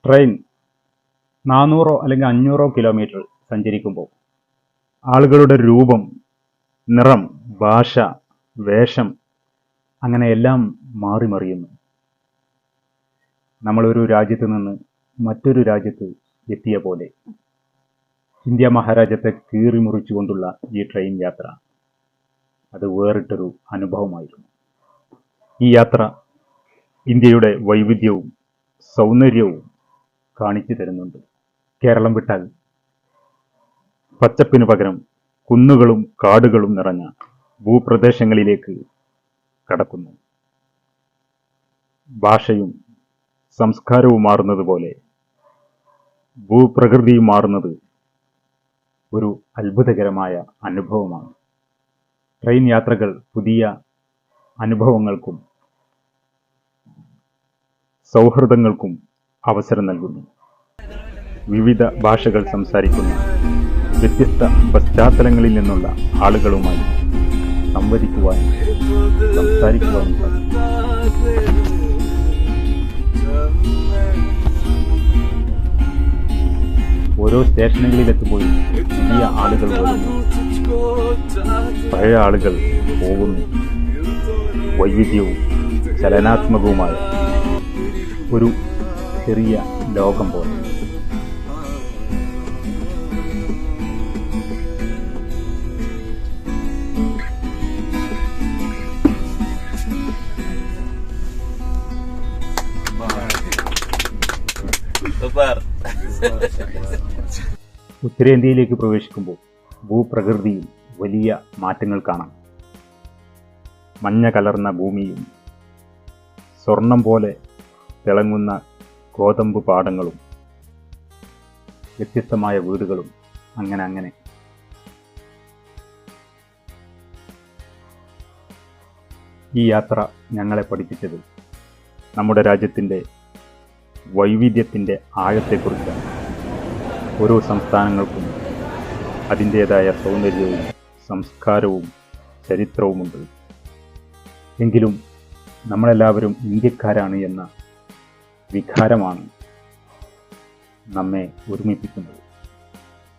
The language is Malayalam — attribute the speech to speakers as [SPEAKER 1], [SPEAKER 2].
[SPEAKER 1] ട്രെയിൻ 400 അല്ലെങ്കിൽ 500 കിലോമീറ്റർ സഞ്ചരിക്കുമ്പോൾ ആളുകളുടെ രൂപം, നിറം, ഭാഷ, വേഷം അങ്ങനെ എല്ലാം മാറി മറിയുന്നു. നമ്മളൊരു രാജ്യത്ത് നിന്ന് മറ്റൊരു രാജ്യത്ത് എത്തിയ പോലെ ഇന്ത്യ മഹാരാജ്യത്തെ കീറി മുറിച്ചുകൊണ്ടുള്ള ഈ ട്രെയിൻ യാത്ര അത് വേറിട്ടൊരു അനുഭവമായിരുന്നു. ഈ യാത്ര ഇന്ത്യയുടെ വൈവിധ്യവും സൗന്ദര്യവും കാണിച്ചു തരുന്നുണ്ട്. കേരളം വിട്ടാൽ പച്ചപ്പിനു പകരം കുന്നുകളും കാടുകളും നിറഞ്ഞ ഭൂപ്രദേശങ്ങളിലേക്ക് കടക്കുന്നു. ഭാഷയും സംസ്കാരവും മാറുന്നത് പോലെ ഭൂപ്രകൃതിയും മാറുന്നത് ഒരു അത്ഭുതകരമായ അനുഭവമാണ്. ട്രെയിൻ യാത്രകൾ പുതിയ അനുഭവങ്ങൾക്കും സൗഹൃദങ്ങൾക്കും അവസരം നൽകുന്നു. വിവിധ ഭാഷകൾ സംസാരിക്കുന്ന വ്യത്യസ്ത പശ്ചാത്തലങ്ങളിൽ നിന്നുള്ള ആളുകളുമായി സംവദിക്കുവാനും സംസാരിക്കുവാനും സാധിക്കും. ഓരോ സ്റ്റേഷനുകളിലെത്തുമ്പോൾ പുതിയ ആളുകൾ വരുന്നു, പഴയ ആളുകൾ പോകുന്നു. വൈവിധ്യവും ചലനാത്മകവുമായ ഒരു ചെറിയ ലോകം പോലെ. ഉത്തരേന്ത്യയിലേക്ക് പ്രവേശിക്കുമ്പോൾ ഭൂപ്രകൃതിയിൽ വലിയ മാറ്റങ്ങൾ കാണാം. മഞ്ഞ കലർന്ന ഭൂമിയും സ്വർണം പോലെ തിളങ്ങുന്ന ഗോതമ്പ് പാടങ്ങളും വ്യത്യസ്തമായ വീടുകളും അങ്ങനെ ഈ യാത്ര ഞങ്ങളെ പഠിപ്പിച്ചത് നമ്മുടെ രാജ്യത്തിൻ്റെ വൈവിധ്യത്തിൻ്റെ ആഴത്തെക്കുറിച്ചാണ്. ഓരോ സംസ്ഥാനങ്ങൾക്കും അതിൻ്റേതായ സൗന്ദര്യവും സംസ്കാരവും ചരിത്രവുമുണ്ട്. എങ്കിലും നമ്മളെല്ലാവരും ഇന്ത്യക്കാരാണ് എന്ന വികാരമാണ് നമ്മെ ഒരുമിപ്പിക്കുന്നത്.